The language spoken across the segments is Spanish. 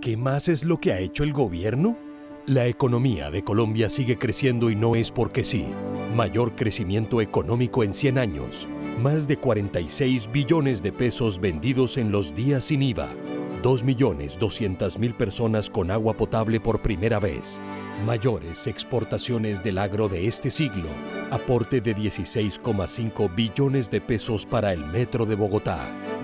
¿Qué más es lo que ha hecho el gobierno? La economía de Colombia sigue creciendo y no es porque sí. Mayor crecimiento económico en 100 años. Más de 46 billones de pesos vendidos en los días sin IVA. 2.200.000 personas con agua potable por primera vez. Mayores exportaciones del agro de este siglo. Aporte de 16,5 billones de pesos para el Metro de Bogotá.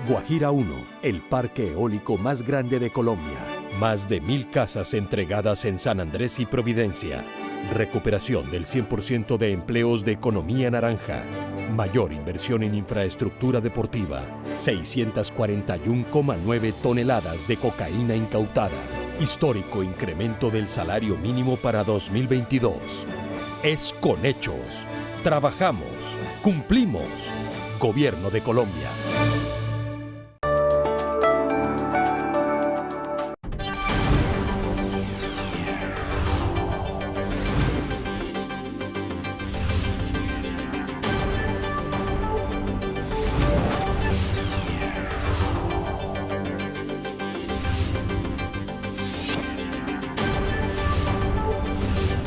Guajira 1, el parque eólico más grande de Colombia. Más de 1.000 casas entregadas en San Andrés y Providencia. Recuperación del 100% de empleos de economía naranja. Mayor inversión en infraestructura deportiva. 641,9 toneladas de cocaína incautada. Histórico incremento del salario mínimo para 2022. Es con hechos. Trabajamos. Cumplimos. Gobierno de Colombia.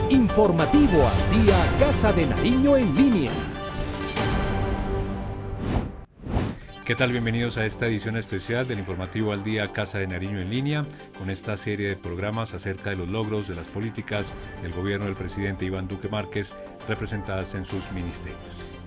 Informativo al Día Casa de Nariño en línea. ¿Qué tal? Bienvenidos a esta edición especial del Informativo al Día Casa de Nariño en línea, con esta serie de programas acerca de los logros de las políticas del gobierno del presidente Iván Duque Márquez representadas en sus ministerios.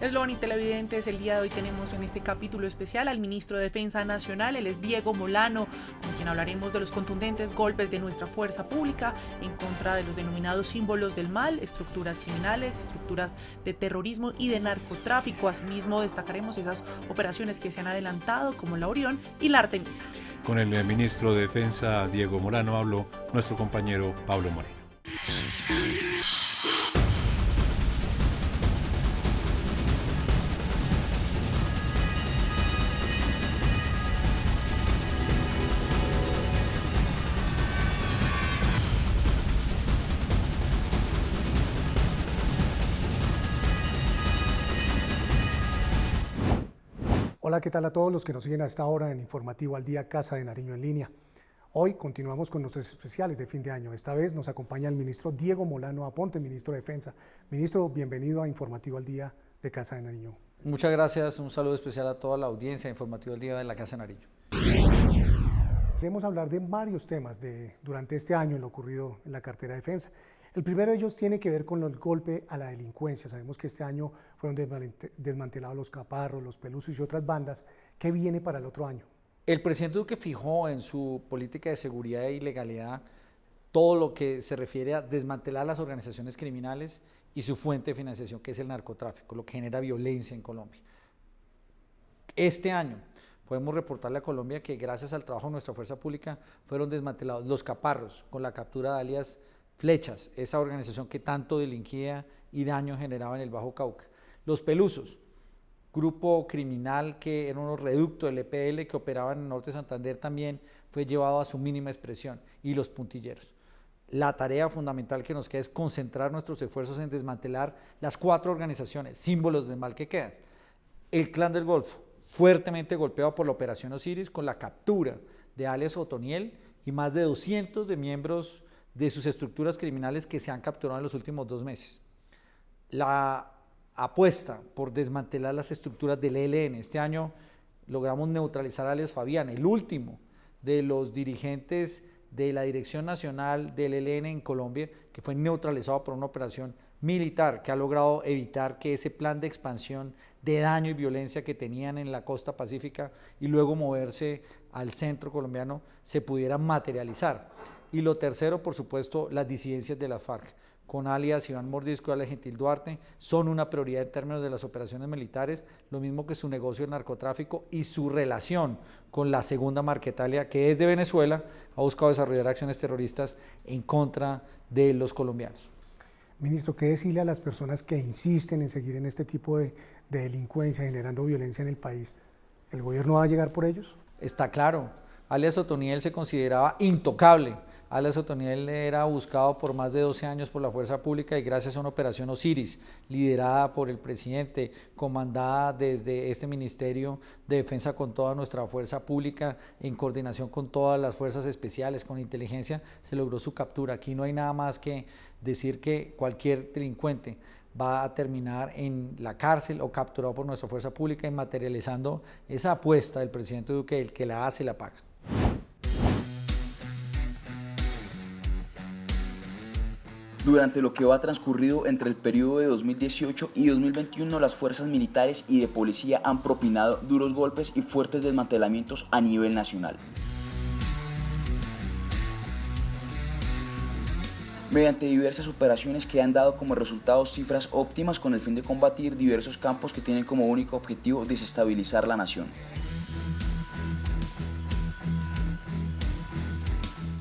Eslón y televidentes, el día de hoy tenemos en este capítulo especial al ministro de Defensa Nacional, él es Diego Molano, con quien hablaremos de los contundentes golpes de nuestra fuerza pública en contra de los denominados símbolos del mal, estructuras criminales, estructuras de terrorismo y de narcotráfico. Asimismo, destacaremos esas operaciones que se han adelantado, como la Orión y la Artemisa. Con el ministro de Defensa, Diego Molano, habló nuestro compañero Pablo Moreno. Hola, ¿qué tal a todos los que nos siguen a esta hora en Informativo al Día Casa de Nariño en línea? Hoy continuamos con nuestros especiales de fin de año. Esta vez nos acompaña el ministro Diego Molano Aponte, ministro de Defensa. Ministro, bienvenido a Informativo al Día de Casa de Nariño. Muchas gracias, un saludo especial a toda la audiencia de Informativo al Día de la Casa de Nariño. Queremos hablar de varios temas durante este año en lo ocurrido en la cartera de defensa. El primero de ellos tiene que ver con el golpe a la delincuencia. Sabemos que este año fueron desmantelados los caparros, los pelusos y otras bandas. ¿Qué viene para el otro año? El presidente Duque fijó en su política de seguridad e ilegalidad todo lo que se refiere a desmantelar las organizaciones criminales y su fuente de financiación, que es el narcotráfico, lo que genera violencia en Colombia. Este año podemos reportarle a Colombia que gracias al trabajo de nuestra fuerza pública fueron desmantelados los caparros con la captura de alias Flechas, esa organización que tanto delinquía y daño generaba en el Bajo Cauca. Los pelusos, grupo criminal que era un reducto del EPL que operaba en el norte de Santander, también fue llevado a su mínima expresión. Y los puntilleros. La tarea fundamental que nos queda es concentrar nuestros esfuerzos en desmantelar las 4 organizaciones, símbolos del mal que quedan. El Clan del Golfo, fuertemente golpeado por la Operación Osiris con la captura de alias Otoniel y más de 200 de miembros de sus estructuras criminales que se han capturado en los últimos 2 meses. La apuesta por desmantelar las estructuras del ELN. Este año logramos neutralizar a alias Fabián, el último de los dirigentes de la Dirección Nacional del ELN en Colombia, que fue neutralizado por una operación militar que ha logrado evitar que ese plan de expansión de daño y violencia que tenían en la costa pacífica y luego moverse al centro colombiano se pudiera materializar. Y lo tercero, por supuesto, las disidencias de las FARC, con alias Iván Mordisco y alias Gentil Duarte, son una prioridad en términos de las operaciones militares, lo mismo que su negocio de narcotráfico y su relación con la segunda Marquetalia, que es de Venezuela, ha buscado desarrollar acciones terroristas en contra de los colombianos. Ministro, ¿qué decirle a las personas que insisten en seguir en este tipo de delincuencia, generando violencia en el país? ¿El gobierno va a llegar por ellos? Está claro, alias Otoniel se consideraba intocable Alias Otoniel era buscado por más de 12 años por la fuerza pública y gracias a una operación Osiris, liderada por el presidente, comandada desde este Ministerio de Defensa con toda nuestra fuerza pública, en coordinación con todas las fuerzas especiales, con inteligencia, se logró su captura. Aquí no hay nada más que decir que cualquier delincuente va a terminar en la cárcel o capturado por nuestra fuerza pública y materializando esa apuesta del presidente Duque, el que la hace la paga. Durante lo que va transcurrido entre el periodo de 2018 y 2021, las fuerzas militares y de policía han propinado duros golpes y fuertes desmantelamientos a nivel nacional. Mediante diversas operaciones que han dado como resultado cifras óptimas con el fin de combatir diversos campos que tienen como único objetivo desestabilizar la nación.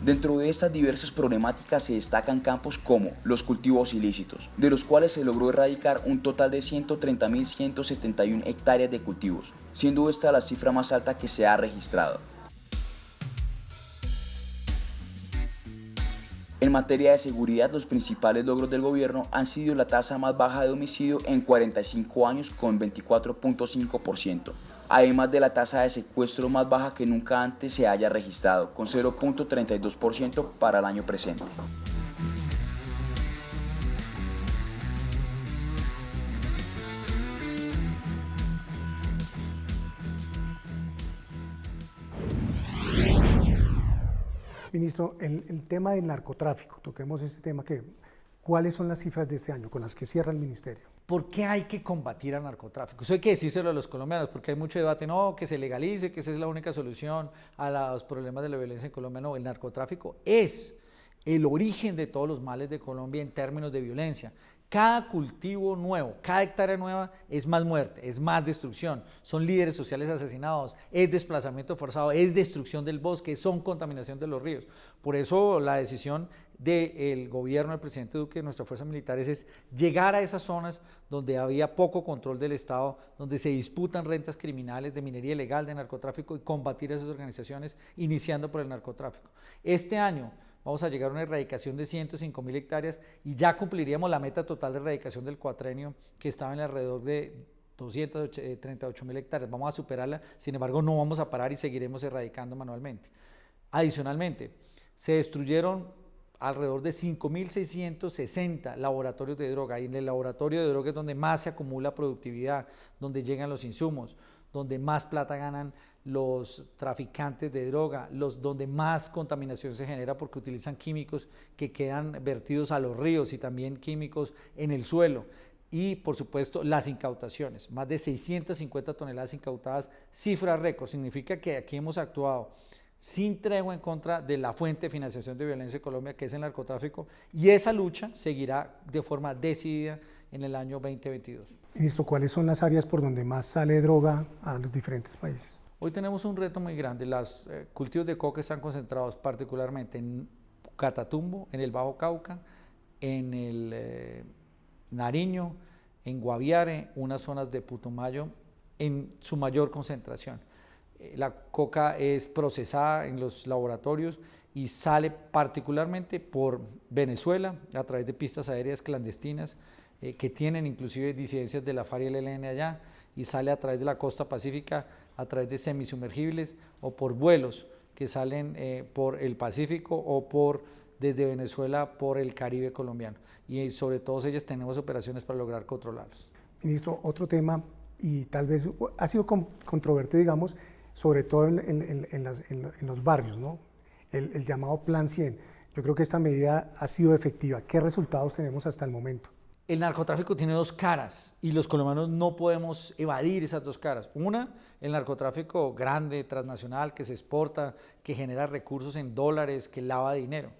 Dentro de estas diversas problemáticas se destacan campos como los cultivos ilícitos, de los cuales se logró erradicar un total de 130.171 hectáreas de cultivos, siendo esta la cifra más alta que se ha registrado. En materia de seguridad, los principales logros del gobierno han sido la tasa más baja de homicidio en 45 años con 24.5%, además de la tasa de secuestro más baja que nunca antes se haya registrado, con 0.32% para el año presente. Ministro, el tema del narcotráfico, toquemos este tema, ¿cuáles son las cifras de este año con las que cierra el ministerio? ¿Por qué hay que combatir al narcotráfico? Eso hay que decírselo a los colombianos, porque hay mucho debate, no, que se legalice, que esa es la única solución a los problemas de la violencia en Colombia. No, el narcotráfico es el origen de todos los males de Colombia en términos de violencia. Cada cultivo nuevo, cada hectárea nueva es más muerte, es más destrucción, son líderes sociales asesinados, es desplazamiento forzado, es destrucción del bosque, son contaminación de los ríos. Por eso la decisión del gobierno del presidente Duque y de nuestras fuerzas militares es llegar a esas zonas donde había poco control del Estado, donde se disputan rentas criminales de minería ilegal, de narcotráfico y combatir esas organizaciones iniciando por el narcotráfico. Este año vamos a llegar a una erradicación de 105.000 hectáreas y ya cumpliríamos la meta total de erradicación del cuatrenio que estaba en alrededor de 238.000 hectáreas. Vamos a superarla, sin embargo no vamos a parar y seguiremos erradicando manualmente. Adicionalmente, se destruyeron alrededor de 5.660 laboratorios de droga y en el laboratorio de droga es donde más se acumula productividad, donde llegan los insumos, donde más plata ganan los traficantes de droga, donde más contaminación se genera porque utilizan químicos que quedan vertidos a los ríos y también químicos en el suelo. Y por supuesto las incautaciones, más de 650 toneladas incautadas, cifra récord, significa que aquí hemos actuado sin tregua en contra de la fuente de financiación de violencia en Colombia, que es el narcotráfico, y esa lucha seguirá de forma decidida en el año 2022. Ministro, ¿cuáles son las áreas por donde más sale droga a los diferentes países? Hoy tenemos un reto muy grande. Los cultivos de coca están concentrados particularmente en Catatumbo, en el Bajo Cauca, en el Nariño, en Guaviare, unas zonas de Putumayo, en su mayor concentración. La coca es procesada en los laboratorios y sale particularmente por Venezuela a través de pistas aéreas clandestinas que tienen inclusive disidencias de la FARC y el ELN allá, y sale a través de la costa pacífica, a través de semisumergibles o por vuelos que salen por el Pacífico o desde Venezuela por el Caribe colombiano. Y sobre todas ellas tenemos operaciones para lograr controlarlos. Ministro, otro tema, y tal vez ha sido controvertido, digamos, sobre todo en los barrios, ¿no? El llamado Plan 100. Yo creo que esta medida ha sido efectiva. ¿Qué resultados tenemos hasta el momento? El narcotráfico tiene dos caras y los colombianos no podemos evadir esas dos caras. Una, el narcotráfico grande, transnacional, que se exporta, que genera recursos en dólares, que lava dinero.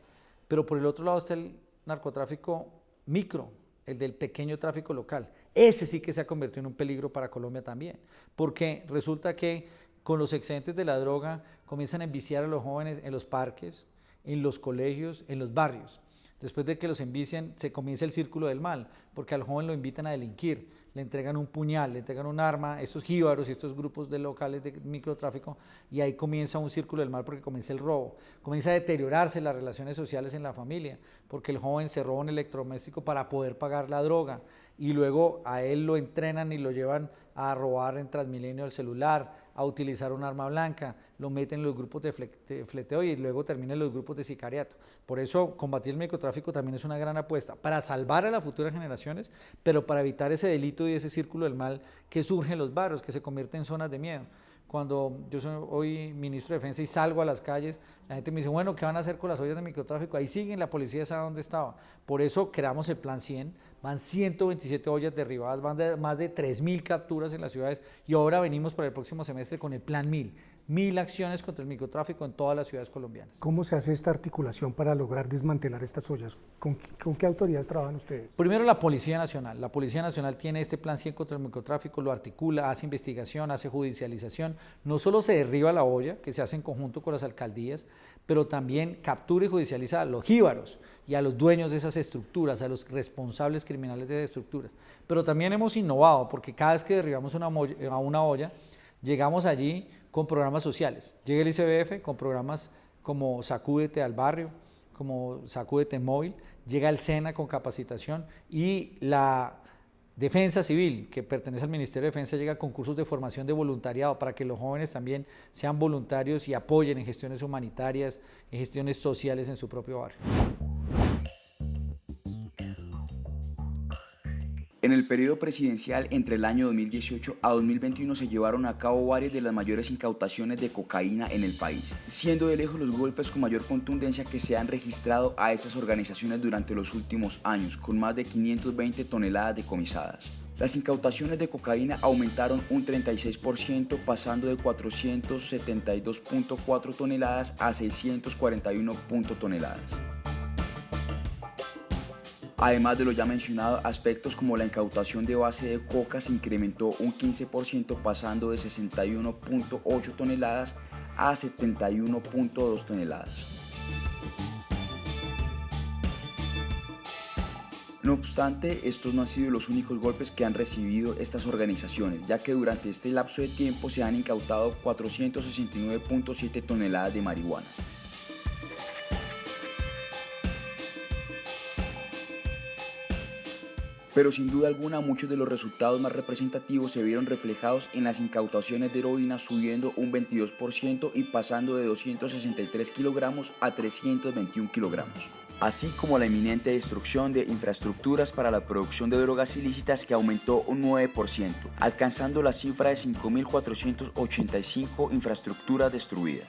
Pero por el otro lado está el narcotráfico micro, el del pequeño tráfico local. Ese sí que se ha convertido en un peligro para Colombia también, porque resulta que con los excedentes de la droga comienzan a enviciar a los jóvenes en los parques, en los colegios, en los barrios. Después de que los envician, se comienza el círculo del mal, porque al joven lo invitan a delinquir, le entregan un puñal, le entregan un arma, estos jíbaros y estos grupos de locales de microtráfico, y ahí comienza un círculo del mal porque comienza el robo, comienza a deteriorarse las relaciones sociales en la familia, porque el joven se roba un electrodoméstico para poder pagar la droga, y luego a él lo entrenan y lo llevan a robar en Transmilenio el celular, a utilizar un arma blanca, lo meten en los grupos de fleteo y luego termina en los grupos de sicariato. Por eso combatir el microtráfico también es una gran apuesta, para salvar a las futuras generaciones, pero para evitar ese delito y ese círculo del mal que surge en los barrios, que se convierte en zonas de miedo. Cuando yo soy hoy ministro de Defensa y salgo a las calles, la gente me dice, bueno, ¿qué van a hacer con las ollas de microtráfico? Ahí siguen, la policía sabe dónde estaba. Por eso creamos el Plan 100, van 127 ollas derribadas, van más de 3.000 capturas en las ciudades y ahora venimos para el próximo semestre con el Plan 1000 acciones contra el microtráfico en todas las ciudades colombianas. ¿Cómo se hace esta articulación para lograr desmantelar estas ollas? ¿Con qué autoridades trabajan ustedes? Primero la Policía Nacional. La Policía Nacional tiene este Plan 100 contra el microtráfico, lo articula, hace investigación, hace judicialización. No solo se derriba la olla, que se hace en conjunto con las alcaldías, pero también captura y judicializa a los jíbaros y a los dueños de esas estructuras, a los responsables criminales de esas estructuras. Pero también hemos innovado, porque cada vez que derribamos a una olla, llegamos allí con programas sociales. Llega el ICBF con programas como Sacúdete al Barrio, como Sacúdete Móvil, llega el SENA con capacitación y la Defensa Civil, que pertenece al Ministerio de Defensa, llega a concursos de formación de voluntariado para que los jóvenes también sean voluntarios y apoyen en gestiones humanitarias, en gestiones sociales en su propio barrio. En el periodo presidencial entre el año 2018 a 2021 se llevaron a cabo varias de las mayores incautaciones de cocaína en el país, siendo de lejos los golpes con mayor contundencia que se han registrado a estas organizaciones durante los últimos años, con más de 520 toneladas decomisadas. Las incautaciones de cocaína aumentaron un 36%, pasando de 472.4 toneladas a 641 toneladas. Además de lo ya mencionado, aspectos como la incautación de base de coca se incrementó un 15%, pasando de 61.8 toneladas a 71.2 toneladas. No obstante, estos no han sido los únicos golpes que han recibido estas organizaciones, ya que durante este lapso de tiempo se han incautado 469.7 toneladas de marihuana. Pero sin duda alguna muchos de los resultados más representativos se vieron reflejados en las incautaciones de heroína, subiendo un 22% y pasando de 263 kilogramos a 321 kilogramos. Así como la inminente destrucción de infraestructuras para la producción de drogas ilícitas, que aumentó un 9%, alcanzando la cifra de 5.485 infraestructuras destruidas.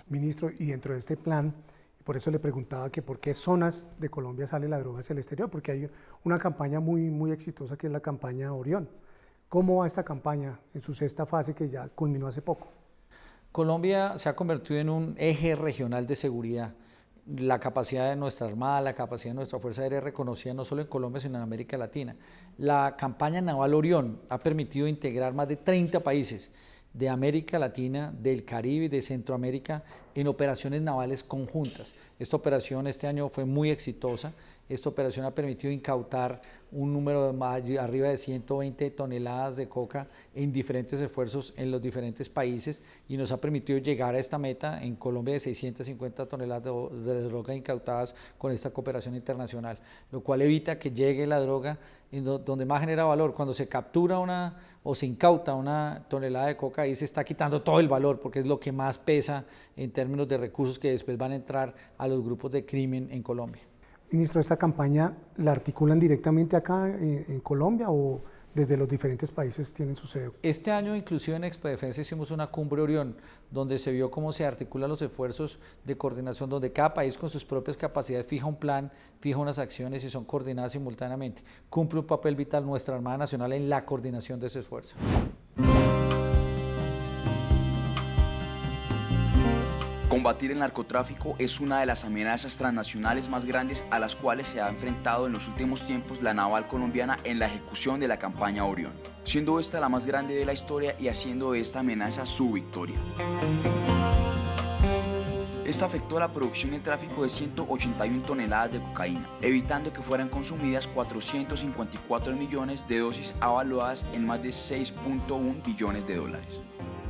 Ministro, y dentro de este plan, y por eso le preguntaba que por qué zonas de Colombia sale la droga hacia el exterior, porque hay una campaña muy exitosa que es la campaña Orión. ¿Cómo va esta campaña en su sexta fase que ya culminó hace poco? Colombia se ha convertido en un eje regional de seguridad. La capacidad de nuestra Armada, la capacidad de nuestra Fuerza Aérea es reconocida no solo en Colombia, sino en América Latina. La campaña naval Orión ha permitido integrar más de 30 países de América Latina, del Caribe y de Centroamérica en operaciones navales conjuntas. Esta operación este año fue muy exitosa. Esta operación ha permitido incautar un número de arriba de 120 toneladas de coca en diferentes esfuerzos en los diferentes países y nos ha permitido llegar a esta meta en Colombia de 650 toneladas de droga incautadas con esta cooperación internacional, lo cual evita que llegue la droga en donde más genera valor. Cuando se captura o se incauta una tonelada de coca, ahí se está quitando todo el valor porque es lo que más pesa en términos de recursos que después van a entrar a los grupos de crimen en Colombia. Ministro, ¿esta campaña la articulan directamente acá en Colombia o desde los diferentes países tienen su sede? Este año, inclusive en Expo Defensa, hicimos una cumbre Orión, donde se vio cómo se articulan los esfuerzos de coordinación, donde cada país con sus propias capacidades fija un plan, fija unas acciones y son coordinadas simultáneamente. Cumple un papel vital nuestra Armada Nacional en la coordinación de ese esfuerzo. Combatir el narcotráfico es una de las amenazas transnacionales más grandes a las cuales se ha enfrentado en los últimos tiempos la naval colombiana en la ejecución de la campaña Orión, siendo esta la más grande de la historia y haciendo de esta amenaza su victoria. Esta afectó la producción y el tráfico de 181 toneladas de cocaína, evitando que fueran consumidas 454 millones de dosis avaluadas en más de 6.1 billones de dólares.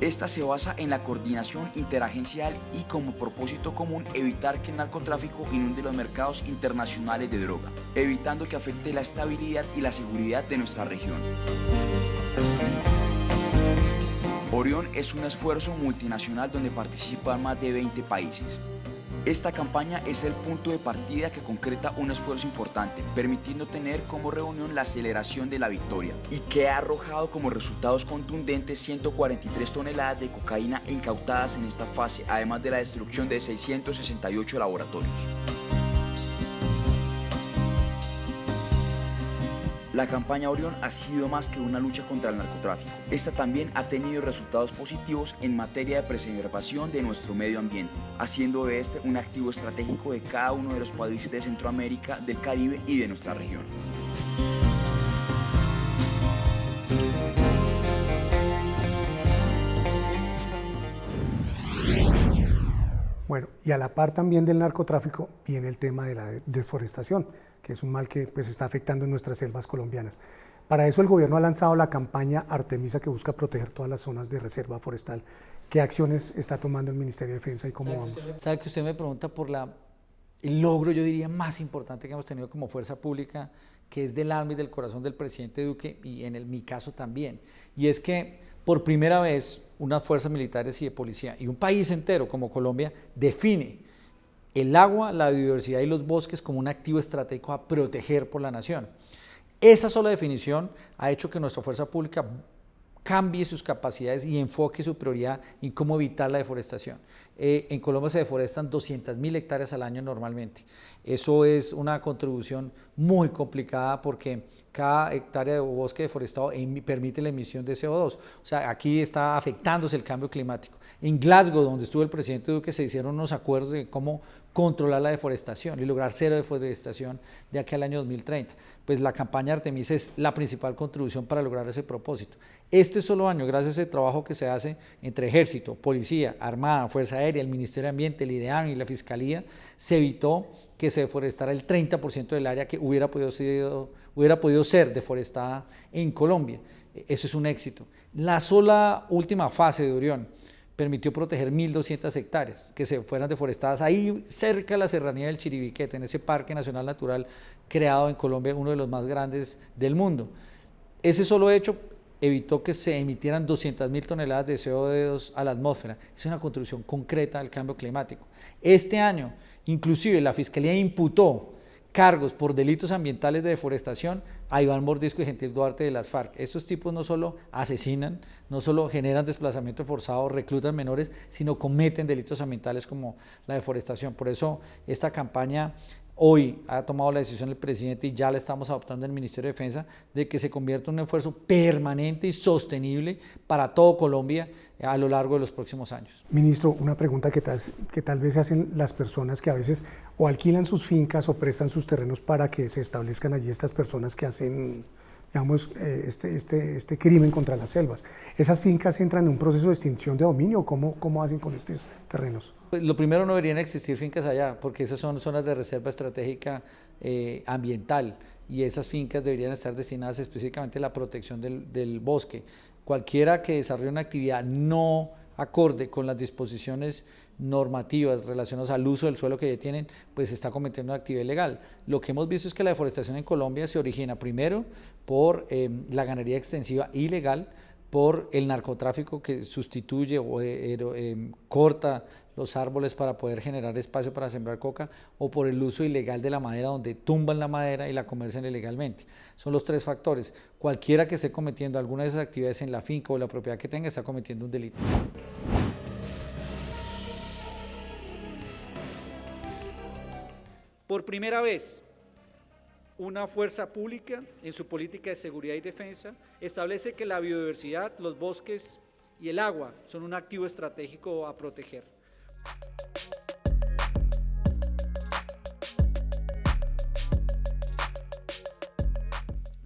Esta se basa en la coordinación interagencial y como propósito común evitar que el narcotráfico inunde los mercados internacionales de droga, evitando que afecte la estabilidad y la seguridad de nuestra región. Orión es un esfuerzo multinacional donde participan más de 20 países. Esta campaña es el punto de partida que concreta un esfuerzo importante, permitiendo tener como reunión la aceleración de la victoria y que ha arrojado como resultados contundentes 143 toneladas de cocaína incautadas en esta fase, además de la destrucción de 668 laboratorios. La campaña Orión ha sido más que una lucha contra el narcotráfico. Esta también ha tenido resultados positivos en materia de preservación de nuestro medio ambiente, haciendo de este un activo estratégico de cada uno de los países de Centroamérica, del Caribe y de nuestra región. Bueno, y a la par también del narcotráfico viene el tema de la desforestación, que es un mal que pues, está afectando en nuestras selvas colombianas. Para eso el gobierno ha lanzado la campaña Artemisa, que busca proteger todas las zonas de reserva forestal. ¿Qué acciones está tomando el Ministerio de Defensa y cómo vamos? Sabe que usted me pregunta por el logro, yo diría, más importante que hemos tenido como fuerza pública, que es del alma y del corazón del presidente Duque, y en mi caso también. Y es que por primera vez unas fuerzas militares y de policía y un país entero como Colombia define el agua, la biodiversidad y los bosques como un activo estratégico a proteger por la nación. Esa sola definición ha hecho que nuestra fuerza pública cambie sus capacidades y enfoque su prioridad en cómo evitar la deforestación. En Colombia se deforestan 200.000 hectáreas al año normalmente. Eso es una contribución muy complicada porque cada hectárea de bosque deforestado permite la emisión de CO2. O sea, aquí está afectándose el cambio climático. En Glasgow, donde estuvo el presidente Duque, se hicieron unos acuerdos de cómo controlar la deforestación y lograr cero deforestación de aquí al año 2030. Pues la campaña Artemisa es la principal contribución para lograr ese propósito. Este solo año, gracias a ese trabajo que se hace entre Ejército, Policía, Armada, Fuerza Aérea, el Ministerio de Ambiente, el IDEAM y la Fiscalía, se evitó que se deforestara el 30% del área que hubiera podido ser deforestada en Colombia. Eso es un éxito. La sola última fase de Orión permitió proteger 1.200 hectáreas que se fueran deforestadas ahí cerca de la serranía del Chiribiquete, en ese Parque Nacional Natural creado en Colombia, uno de los más grandes del mundo. Ese solo hecho evitó que se emitieran 200.000 toneladas de CO2 a la atmósfera. Es una contribución concreta al cambio climático. Este año, inclusive, la Fiscalía imputó cargos por delitos ambientales de deforestación a Iván Mordisco y Gentil Duarte de las FARC. Estos tipos no solo asesinan, no solo generan desplazamiento forzado, reclutan menores, sino cometen delitos ambientales como la deforestación. Por eso esta campaña hoy ha tomado la decisión el presidente y ya la estamos adoptando en el Ministerio de Defensa de que se convierta en un esfuerzo permanente y sostenible para todo Colombia a lo largo de los próximos años. Ministro, una pregunta que tal vez se hacen las personas que a veces o alquilan sus fincas o prestan sus terrenos para que se establezcan allí estas personas que hacen, digamos, este crimen contra las selvas. ¿Esas fincas entran en un proceso de extinción de dominio? ¿Cómo hacen con estos terrenos? Pues lo primero, no deberían existir fincas allá, porque esas son zonas de reserva estratégica ambiental y esas fincas deberían estar destinadas específicamente a la protección del bosque. Cualquiera que desarrolle una actividad no acorde con las disposiciones normativas relacionadas al uso del suelo que ya tienen, pues está cometiendo una actividad ilegal. Lo que hemos visto es que la deforestación en Colombia se origina primero por la ganadería extensiva ilegal, por el narcotráfico que sustituye o corta los árboles para poder generar espacio para sembrar coca, o por el uso ilegal de la madera, donde tumban la madera y la comercian ilegalmente. Son los tres factores. Cualquiera que esté cometiendo alguna de esas actividades en la finca o la propiedad que tenga está cometiendo un delito. Por primera vez, una fuerza pública en su política de seguridad y defensa establece que la biodiversidad, los bosques y el agua son un activo estratégico a proteger.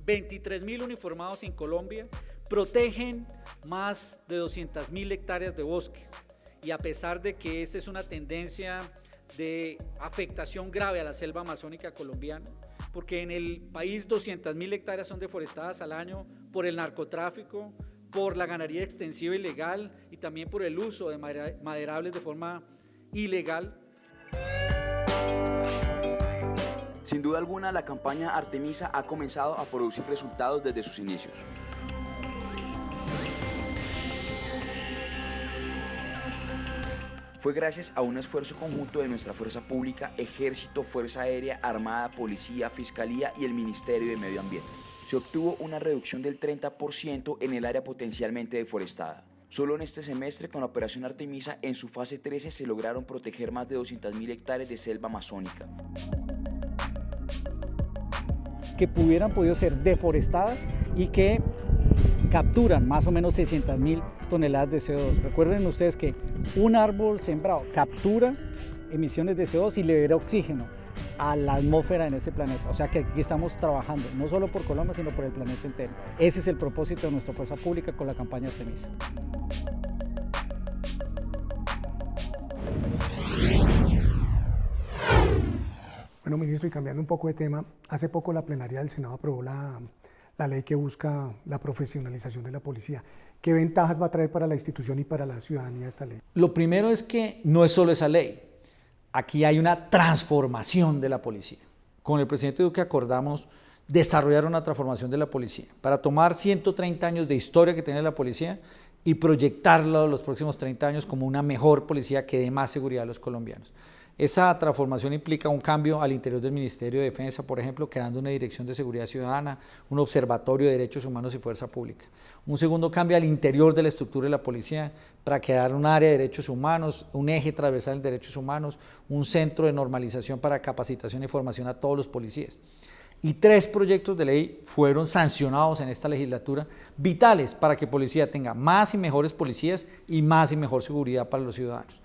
23.000 uniformados en Colombia, protegen más de 200.000 hectáreas de bosques. Y a pesar de que esta es una tendencia de afectación grave a la selva amazónica colombiana, porque en el país 200.000 hectáreas son deforestadas al año por el narcotráfico, por la ganadería extensiva ilegal y también por el uso de maderables de forma ilegal. Sin duda alguna, la campaña Artemisa ha comenzado a producir resultados desde sus inicios. Fue gracias a un esfuerzo conjunto de nuestra fuerza pública, Ejército, Fuerza Aérea, Armada, Policía, Fiscalía y el Ministerio de Medio Ambiente. Se obtuvo una reducción del 30% en el área potencialmente deforestada. Solo en este semestre, con la Operación Artemisa, en su fase 13 se lograron proteger más de 200.000 hectáreas de selva amazónica. Que hubieran podido ser deforestadas y que capturan más o menos 600.000 toneladas de CO2. Recuerden ustedes que un árbol sembrado captura emisiones de CO2 y libera oxígeno a la atmósfera en este planeta. O sea que aquí estamos trabajando, no solo por Colombia, sino por el planeta entero. Ese es el propósito de nuestra fuerza pública con la campaña Artemisa. Bueno, ministro, y cambiando un poco de tema, hace poco la plenaria del Senado aprobó la ley que busca la profesionalización de la policía. ¿Qué ventajas va a traer para la institución y para la ciudadanía esta ley? Lo primero es que no es solo esa ley. Aquí hay una transformación de la policía. Con el presidente Duque acordamos desarrollar una transformación de la policía para tomar 130 años de historia que tiene la policía y proyectarlo los próximos 30 años como una mejor policía que dé más seguridad a los colombianos. Esa transformación implica un cambio al interior del Ministerio de Defensa, por ejemplo, creando una Dirección de Seguridad Ciudadana, un Observatorio de Derechos Humanos y Fuerza Pública. Un segundo cambio al interior de la estructura de la policía para crear un área de derechos humanos, un eje transversal de derechos humanos, un centro de normalización para capacitación y formación a todos los policías. Y 3 proyectos de ley fueron sancionados en esta legislatura, vitales para que policía tenga más y mejores policías y más y mejor seguridad para los ciudadanos.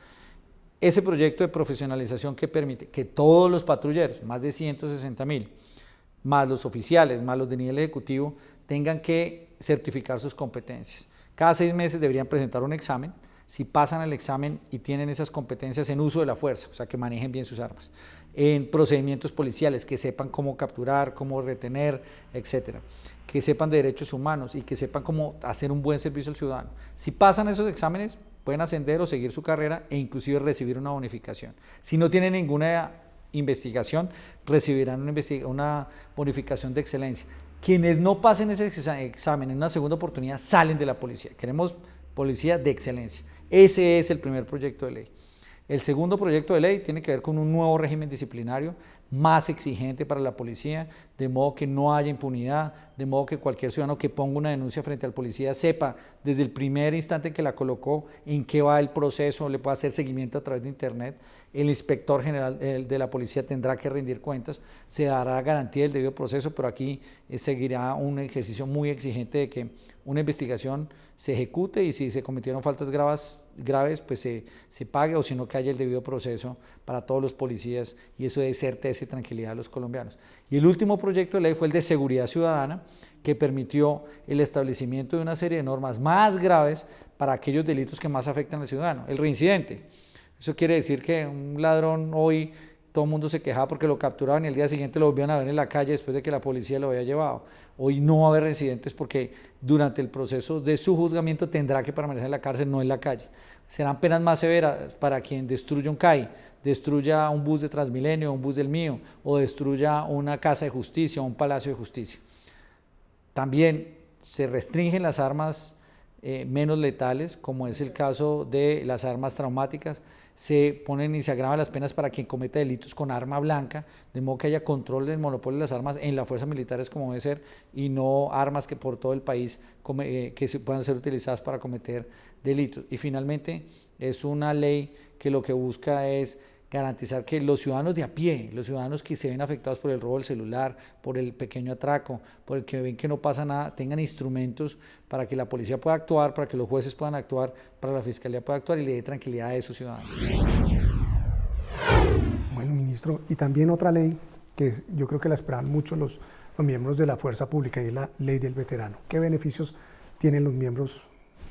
Ese proyecto de profesionalización que permite que todos los patrulleros, más de 160.000, más los oficiales, más los de nivel ejecutivo, tengan que certificar sus competencias. Cada 6 meses deberían presentar un examen. Si pasan el examen y tienen esas competencias en uso de la fuerza, o sea, que manejen bien sus armas, en procedimientos policiales, que sepan cómo capturar, cómo retener, etcétera, que sepan de derechos humanos y que sepan cómo hacer un buen servicio al ciudadano. Si pasan esos exámenes, pueden ascender o seguir su carrera e inclusive recibir una bonificación. Si no tienen ninguna investigación, recibirán una bonificación de excelencia. Quienes no pasen ese examen en una segunda oportunidad salen de la policía. Queremos policía de excelencia. Ese es el primer proyecto de ley. El segundo proyecto de ley tiene que ver con un nuevo régimen disciplinario más exigente para la policía, de modo que no haya impunidad, de modo que cualquier ciudadano que ponga una denuncia frente al policía sepa desde el primer instante en que la colocó en qué va el proceso, le puede hacer seguimiento a través de internet. El inspector general de la policía tendrá que rendir cuentas, se dará garantía del debido proceso, pero aquí seguirá un ejercicio muy exigente de que una investigación se ejecute y si se cometieron faltas graves pues se pague, o si no, que haya el debido proceso para todos los policías, y eso debe certeza y tranquilidad a los colombianos. Y el último proyecto de ley fue el de seguridad ciudadana, que permitió el establecimiento de una serie de normas más graves para aquellos delitos que más afectan al ciudadano. El reincidente. Eso quiere decir que un ladrón hoy, todo el mundo se quejaba porque lo capturaban y el día siguiente lo volvían a ver en la calle después de que la policía lo había llevado. Hoy no va a haber reincidentes porque durante el proceso de su juzgamiento tendrá que permanecer en la cárcel, no en la calle. Serán penas más severas para quien destruya un CAI, destruya un bus de Transmilenio, un bus del mío, o destruya una casa de justicia o un palacio de justicia. También se restringen las armas menos letales, como es el caso de las armas traumáticas. Se ponen y se agravan las penas para quien cometa delitos con arma blanca, de modo que haya control del monopolio de las armas en las fuerzas militares, como debe ser, y no armas que por todo el país que se puedan ser utilizadas para cometer delitos. Y finalmente es una ley que lo que busca es garantizar que los ciudadanos de a pie, los ciudadanos que se ven afectados por el robo del celular, por el pequeño atraco, por el que ven que no pasa nada, tengan instrumentos para que la policía pueda actuar, para que los jueces puedan actuar, para que la fiscalía pueda actuar y le dé tranquilidad a esos ciudadanos. Bueno, ministro, y también otra ley que yo creo que la esperaban mucho los miembros de la fuerza pública, y es la ley del veterano. ¿Qué beneficios tienen los miembros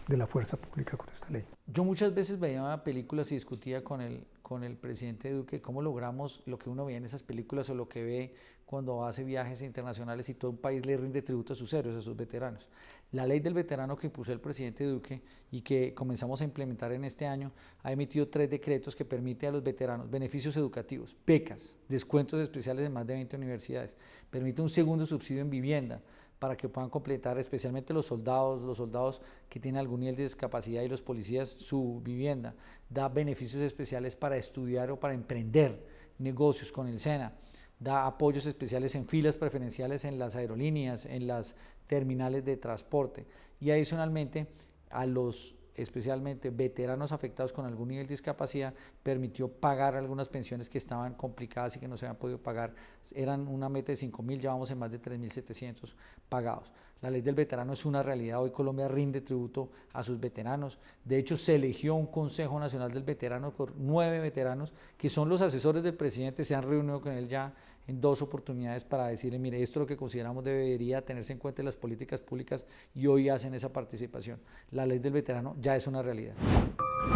de la fuerza pública con esta ley? Yo muchas veces veía películas y discutía con el presidente Duque cómo logramos lo que uno ve en esas películas o lo que ve cuando hace viajes internacionales y todo un país le rinde tributo a sus héroes, a sus veteranos. La ley del veterano que impuso el presidente Duque y que comenzamos a implementar en este año ha emitido 3 decretos que permiten a los veteranos beneficios educativos, becas, descuentos especiales en más de 20 universidades, permite un segundo subsidio en vivienda para que puedan completar, especialmente los soldados que tienen algún nivel de discapacidad y los policías, su vivienda, da beneficios especiales para estudiar o para emprender negocios con el SENA, da apoyos especiales en filas preferenciales en las aerolíneas, en las terminales de transporte y adicionalmente a los especialmente veteranos afectados con algún nivel de discapacidad, permitió pagar algunas pensiones que estaban complicadas y que no se habían podido pagar. Eran una meta de 5.000, llevamos en más de 3.700 pagados. La ley del veterano es una realidad, hoy Colombia rinde tributo a sus veteranos. De hecho, se eligió un Consejo Nacional del Veterano con 9 veteranos que son los asesores del presidente, se han reunido con él ya en 2 oportunidades para decirle, mire, esto es lo que consideramos debería tenerse en cuenta en las políticas públicas y hoy hacen esa participación. La ley del veterano ya es una realidad.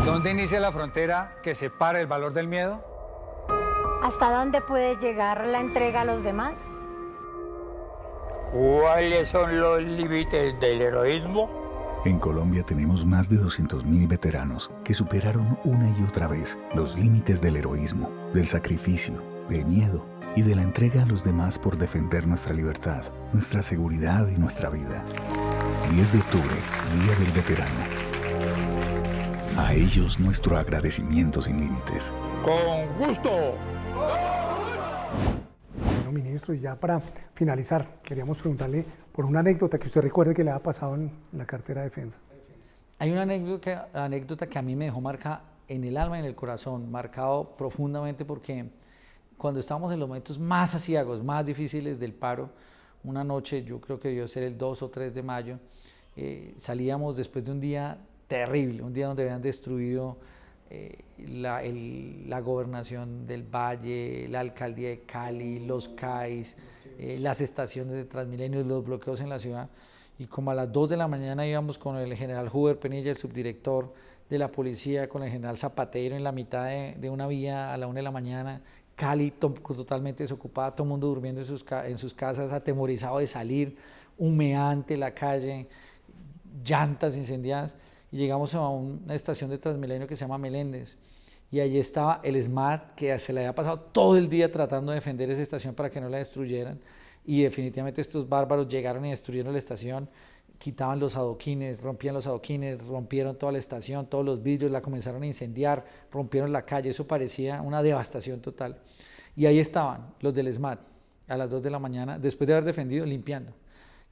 ¿Dónde inicia la frontera que separa el valor del miedo? ¿Hasta dónde puede llegar la entrega a los demás? ¿Cuáles son los límites del heroísmo? En Colombia tenemos más de 200.000 veteranos que superaron una y otra vez los límites del heroísmo, del sacrificio, del miedo y de la entrega a los demás por defender nuestra libertad, nuestra seguridad y nuestra vida. 10 de octubre, Día del Veterano. A ellos nuestro agradecimiento sin límites. ¡Con gusto! Bueno, ministro, y ya para finalizar, queríamos preguntarle por una anécdota que usted recuerde que le ha pasado en la cartera de defensa. Hay una anécdota que a mí me dejó marcada en el alma y en el corazón, marcado profundamente porque cuando estábamos en los momentos más aciagos, más difíciles del paro, una noche, yo creo que debió ser el 2 o 3 de mayo, salíamos después de un día terrible, un día donde habían destruido la gobernación del Valle, la alcaldía de Cali, los CAIs, las estaciones de Transmilenio, los bloqueos en la ciudad, y como a las 2 de la mañana íbamos con el general Huber Penilla, el subdirector de la policía, con el general Zapatero en la mitad de una vía a la 1 de la mañana, Cali totalmente desocupada, todo el mundo durmiendo en sus casas, atemorizado de salir, humeante la calle, llantas incendiadas, y llegamos a una estación de Transmilenio que se llama Meléndez, y allí estaba el SMAT que se le había pasado todo el día tratando de defender esa estación para que no la destruyeran, y definitivamente estos bárbaros llegaron y destruyeron la estación, quitaban los adoquines, rompían los adoquines, rompieron toda la estación, todos los vidrios, la comenzaron a incendiar, rompieron la calle, eso parecía una devastación total. Y ahí estaban los del SMAT a las 2 de la mañana, después de haber defendido, limpiando.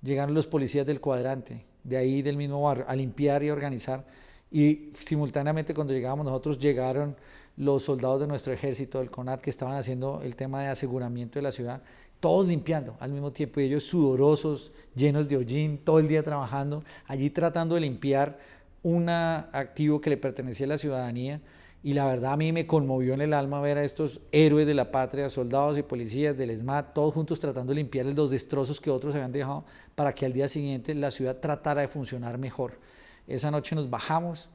Llegaron los policías del cuadrante, de ahí del mismo barrio, a limpiar y organizar, y simultáneamente cuando llegábamos nosotros llegaron los soldados de nuestro ejército, del CONAT, que estaban haciendo el tema de aseguramiento de la ciudad, todos limpiando al mismo tiempo, y ellos sudorosos, llenos de hollín, todo el día trabajando, allí tratando de limpiar un activo que le pertenecía a la ciudadanía, y la verdad a mí me conmovió en el alma ver a estos héroes de la patria, soldados y policías del SMAT, todos juntos tratando de limpiar los destrozos que otros habían dejado para que al día siguiente la ciudad tratara de funcionar mejor. Esa noche nos bajamos,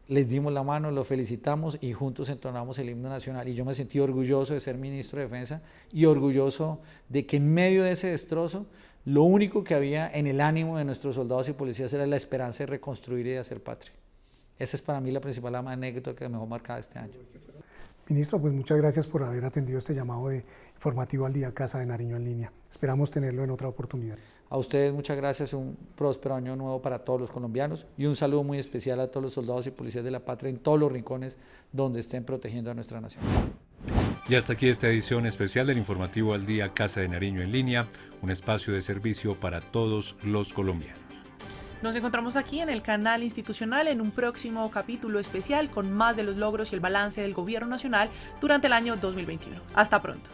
les dimos la mano, los felicitamos y juntos entonamos el himno nacional, y yo me sentí orgulloso de ser ministro de Defensa y orgulloso de que en medio de ese destrozo lo único que había en el ánimo de nuestros soldados y policías era la esperanza de reconstruir y de hacer patria. Esa es para mí la principal anécdota que me dejó marcada este año. Ministro, pues muchas gracias por haber atendido este llamado de Informativo al Día Casa de Nariño en línea. Esperamos tenerlo en otra oportunidad. A ustedes muchas gracias, un próspero año nuevo para todos los colombianos y un saludo muy especial a todos los soldados y policías de la patria en todos los rincones donde estén protegiendo a nuestra nación. Y hasta aquí esta edición especial del Informativo al Día Casa de Nariño en línea, un espacio de servicio para todos los colombianos. Nos encontramos aquí en el canal institucional en un próximo capítulo especial con más de los logros y el balance del Gobierno Nacional durante el año 2021. Hasta pronto.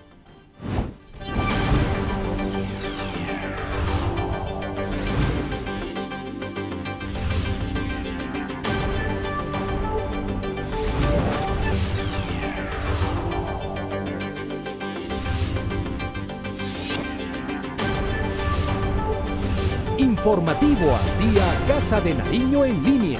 Informativo al Día Casa de Nariño en línea.